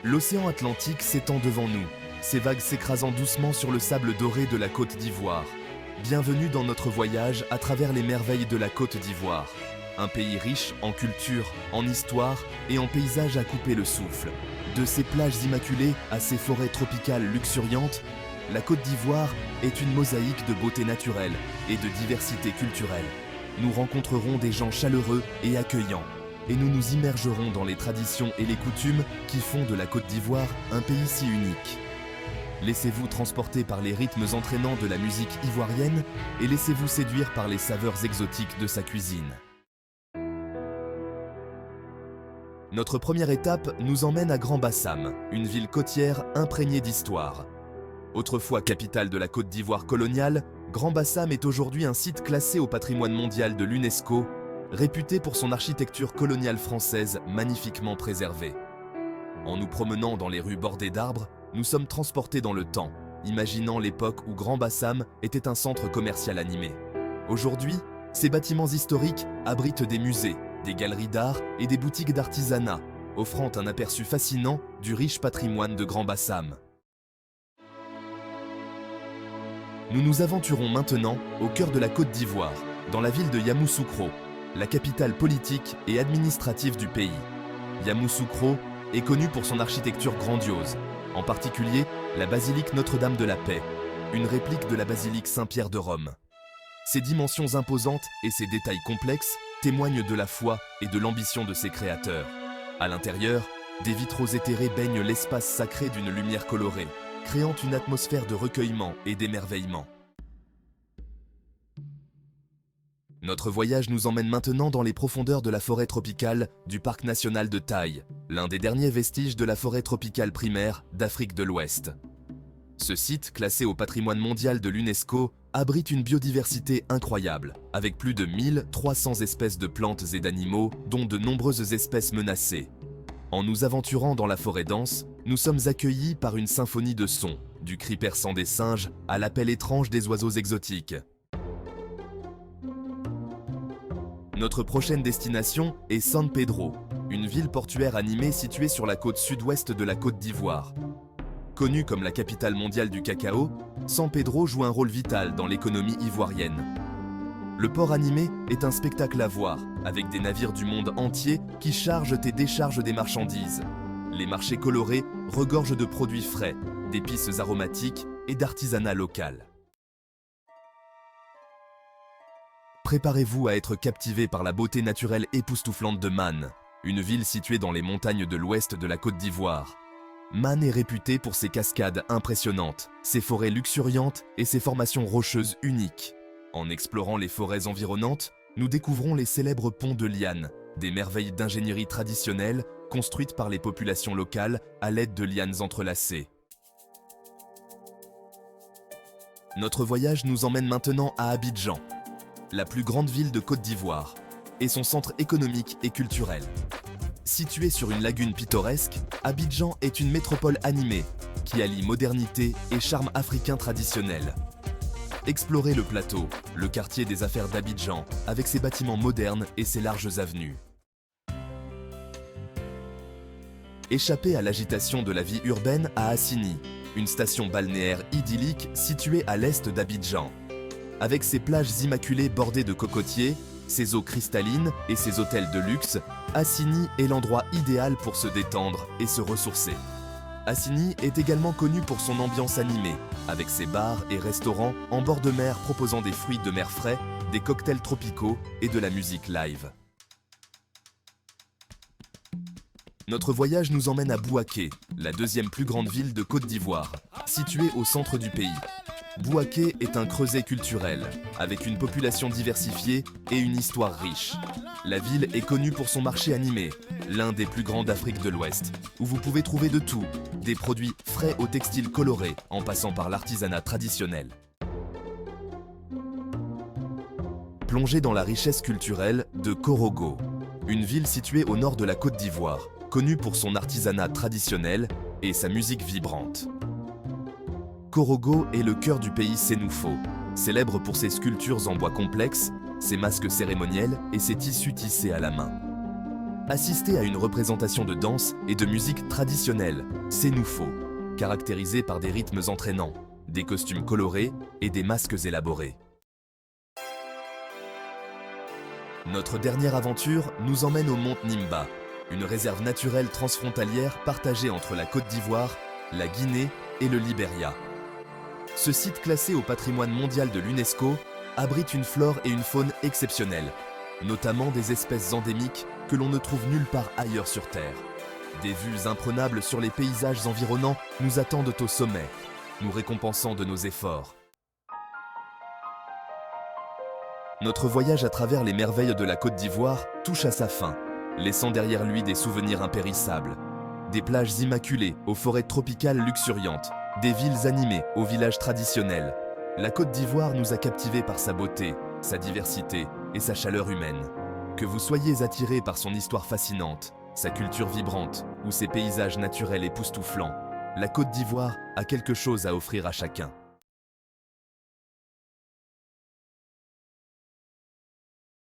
L'océan Atlantique s'étend devant nous, ses vagues s'écrasant doucement sur le sable doré de la Côte d'Ivoire. Bienvenue dans notre voyage à travers les merveilles de la Côte d'Ivoire. Un pays riche en culture, en histoire et en paysages à couper le souffle. De ses plages immaculées à ses forêts tropicales luxuriantes, la Côte d'Ivoire est une mosaïque de beauté naturelle et de diversité culturelle. Nous rencontrerons des gens chaleureux et accueillants, et nous nous immergerons dans les traditions et les coutumes qui font de la Côte d'Ivoire un pays si unique. Laissez-vous transporter par les rythmes entraînants de la musique ivoirienne et laissez-vous séduire par les saveurs exotiques de sa cuisine. Notre première étape nous emmène à Grand-Bassam, une ville côtière imprégnée d'histoire. Autrefois capitale de la Côte d'Ivoire coloniale, Grand-Bassam est aujourd'hui un site classé au patrimoine mondial de l'UNESCO, réputé pour son architecture coloniale française magnifiquement préservée. En nous promenant dans les rues bordées d'arbres, nous sommes transportés dans le temps, imaginant l'époque où Grand-Bassam était un centre commercial animé. Aujourd'hui, ces bâtiments historiques abritent des musées, des galeries d'art et des boutiques d'artisanat, offrant un aperçu fascinant du riche patrimoine de Grand-Bassam. Nous nous aventurons maintenant au cœur de la Côte d'Ivoire, dans la ville de Yamoussoukro, la capitale politique et administrative du pays. Yamoussoukro est connue pour son architecture grandiose, en particulier la basilique Notre-Dame de la Paix, une réplique de la basilique Saint-Pierre de Rome. Ses dimensions imposantes et ses détails complexes témoignent de la foi et de l'ambition de ses créateurs. À l'intérieur, des vitraux éthérés baignent l'espace sacré d'une lumière colorée, créant une atmosphère de recueillement et d'émerveillement. Notre voyage nous emmène maintenant dans les profondeurs de la forêt tropicale du Parc national de Taï, l'un des derniers vestiges de la forêt tropicale primaire d'Afrique de l'Ouest. Ce site, classé au patrimoine mondial de l'UNESCO, abrite une biodiversité incroyable, avec plus de 1300 espèces de plantes et d'animaux, dont de nombreuses espèces menacées. En nous aventurant dans la forêt dense, nous sommes accueillis par une symphonie de sons, du cri perçant des singes à l'appel étrange des oiseaux exotiques. Notre prochaine destination est San Pedro, une ville portuaire animée située sur la côte sud-ouest de la Côte d'Ivoire. Connue comme la capitale mondiale du cacao, San Pedro joue un rôle vital dans l'économie ivoirienne. Le port animé est un spectacle à voir, avec des navires du monde entier qui chargent et déchargent des marchandises. Les marchés colorés regorgent de produits frais, d'épices aromatiques et d'artisanat local. Préparez-vous à être captivé par la beauté naturelle époustouflante de Man, une ville située dans les montagnes de l'ouest de la Côte d'Ivoire. Man est réputée pour ses cascades impressionnantes, ses forêts luxuriantes et ses formations rocheuses uniques. En explorant les forêts environnantes, nous découvrons les célèbres ponts de lianes, des merveilles d'ingénierie traditionnelle construites par les populations locales à l'aide de lianes entrelacées. Notre voyage nous emmène maintenant à Abidjan, la plus grande ville de Côte d'Ivoire, et son centre économique et culturel. Située sur une lagune pittoresque, Abidjan est une métropole animée qui allie modernité et charme africain traditionnel. Explorez le plateau, le quartier des affaires d'Abidjan, avec ses bâtiments modernes et ses larges avenues. Échappez à l'agitation de la vie urbaine à Assini, une station balnéaire idyllique située à l'est d'Abidjan. Avec ses plages immaculées bordées de cocotiers, ses eaux cristallines et ses hôtels de luxe, Assini est l'endroit idéal pour se détendre et se ressourcer. Assini est également connu pour son ambiance animée, avec ses bars et restaurants en bord de mer proposant des fruits de mer frais, des cocktails tropicaux et de la musique live. Notre voyage nous emmène à Bouaké, la deuxième plus grande ville de Côte d'Ivoire, située au centre du pays. Bouaké est un creuset culturel, avec une population diversifiée et une histoire riche. La ville est connue pour son marché animé, l'un des plus grands d'Afrique de l'Ouest, où vous pouvez trouver de tout, des produits frais aux textiles colorés, en passant par l'artisanat traditionnel. Plongez dans la richesse culturelle de Korogo, une ville située au nord de la Côte d'Ivoire, connue pour son artisanat traditionnel et sa musique vibrante. Korogo est le cœur du pays sénoufo, célèbre pour ses sculptures en bois complexes, ses masques cérémoniels et ses tissus tissés à la main. Assistez à une représentation de danse et de musique traditionnelle, Sénoufo, caractérisée par des rythmes entraînants, des costumes colorés et des masques élaborés. Notre dernière aventure nous emmène au Mont Nimba, une réserve naturelle transfrontalière partagée entre la Côte d'Ivoire, la Guinée et le Libéria. Ce site classé au patrimoine mondial de l'UNESCO abrite une flore et une faune exceptionnelles, notamment des espèces endémiques que l'on ne trouve nulle part ailleurs sur Terre. Des vues imprenables sur les paysages environnants nous attendent au sommet, nous récompensant de nos efforts. Notre voyage à travers les merveilles de la Côte d'Ivoire touche à sa fin, laissant derrière lui des souvenirs impérissables. Des plages immaculées aux forêts tropicales luxuriantes, des villes animées aux villages traditionnels. La Côte d'Ivoire nous a captivés par sa beauté, sa diversité et sa chaleur humaine. Que vous soyez attirés par son histoire fascinante, sa culture vibrante ou ses paysages naturels époustouflants, la Côte d'Ivoire a quelque chose à offrir à chacun.